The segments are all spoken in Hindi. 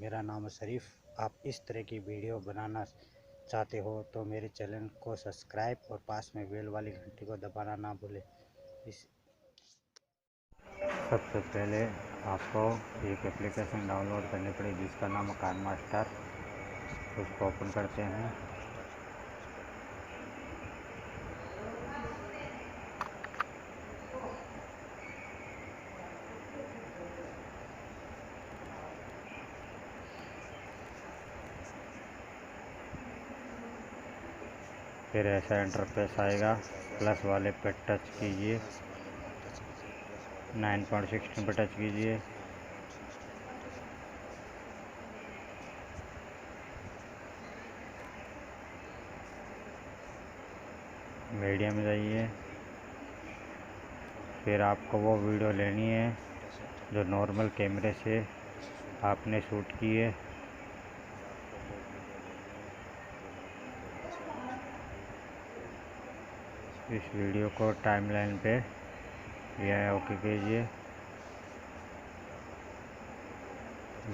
मेरा नाम है शरीफ। आप इस तरह की वीडियो बनाना चाहते हो तो मेरे चैनल को सब्सक्राइब और पास में बेल वाली घंटी को दबाना ना भूलें। सबसे पहले आपको एक एप्लीकेशन डाउनलोड करनी पड़ेगी जिसका नाम है कान मास्टर। उसको ओपन करते हैं। फिर ऐसा इंटरफेस आएगा। प्लस वाले पे टच कीजिए। 9.16 पे टच कीजिए। मीडिया में जाइए। फिर आपको वो वीडियो लेनी है जो नॉर्मल कैमरे से आपने शूट की है। इस वीडियो को टाइमलाइन पे या ओके कीजिए।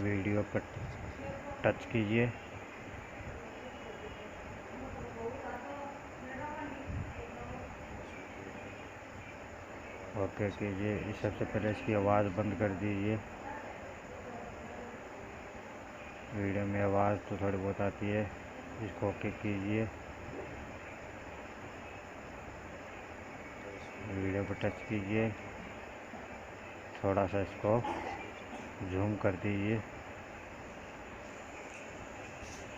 वीडियो पर टच कीजिए। ओके कीजिए। सबसे पहले इसकी आवाज़ बंद कर दीजिए। वीडियो में आवाज़ तो थोड़ी बहुत आती है। इसको ओके कीजिए। वीडियो पर टच कीजिए। थोड़ा सा इसको जूम कर दीजिए।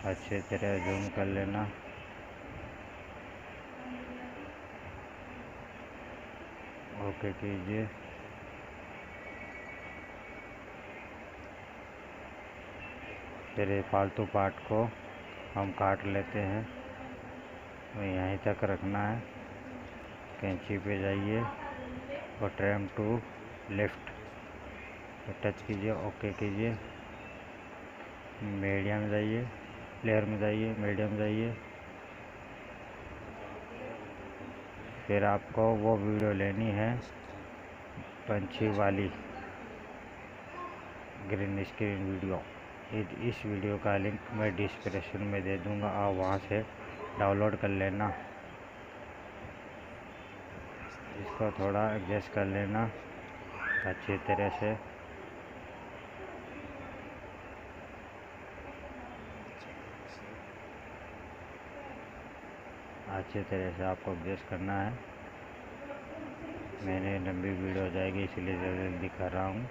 अच्छे तरह जूम कर लेना। ओके कीजिए। फिर ये फालतू पार्ट को हम काट लेते हैं। तो यहीं तक रखना है। कैंची पे जाइए और ट्रिम टू लेफ्ट पे टच कीजिए। ओके कीजिए। मीडिया में जाइए। प्लेयर में जाइए। मीडिया में जाइए। फिर आपको वो वीडियो लेनी है पंछी वाली ग्रीन स्क्रीन वीडियो। इस वीडियो का लिंक मैं डिस्क्रिप्शन में दे दूंगा। आप वहां से डाउनलोड कर लेना। इसको थोड़ा एडजस्ट कर लेना अच्छी तरह से। अच्छी तरह से आपको एडजस्ट करना है। मैंने लंबी वीडियो हो जाएगी इसलिए जल्दी दिखा रहा हूँ।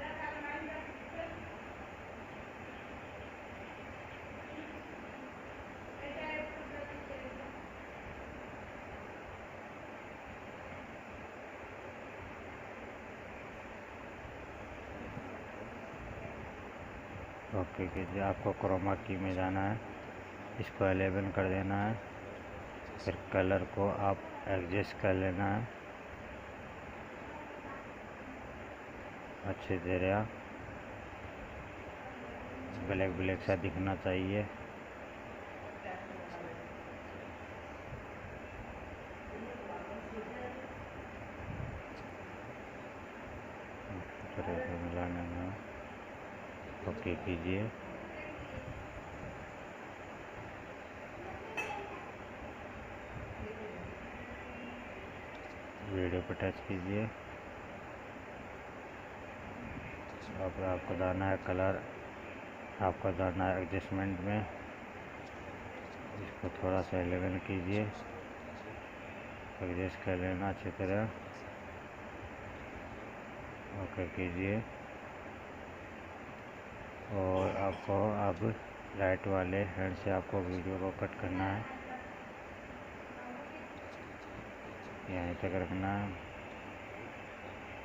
ओके कीजिए। आपको क्रोमा की में जाना है। इसको 11 कर देना है। फिर कलर को आप एडजस्ट कर लेना है अच्छी तरह। ब्लैक ब्लैक सा दिखना चाहिए। तरह से मिलाने में ओके कीजिए। वीडियो पर टच कीजिए। अब आपको जाना है कलर। आपको जाना है एडजस्टमेंट में। इसको थोड़ा सा 11 कीजिए। एडजस्ट कर लेना अच्छी तरह। ओके कीजिए। और आपको अब राइट वाले हैंड से आपको वीडियो को कट करना है। यहीं तक रखना है।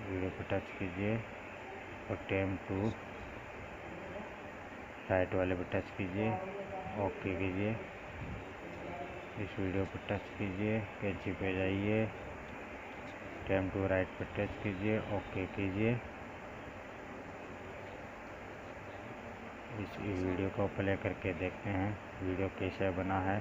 वीडियो पर टच कीजिए और टेम टू राइट वाले पर टच कीजिए। ओके कीजिए। इस वीडियो पर टच कीजिए। कैंची पे जाइए। टेम टू राइट पर टच कीजिए। ओके कीजिए। इस वीडियो को प्ले करके देखते हैं वीडियो कैसे बना है।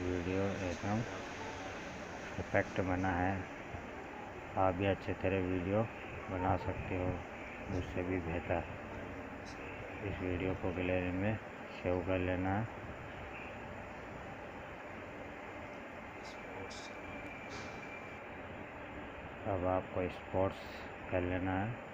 वीडियो एकदम इफेक्ट बना है। आप भी अच्छे तरह वीडियो बना सकते हो, मुझसे भी बेहतर। इस वीडियो को गैलरी में सेव कर लेना है। अब आपको स्पोर्ट्स कर लेना है।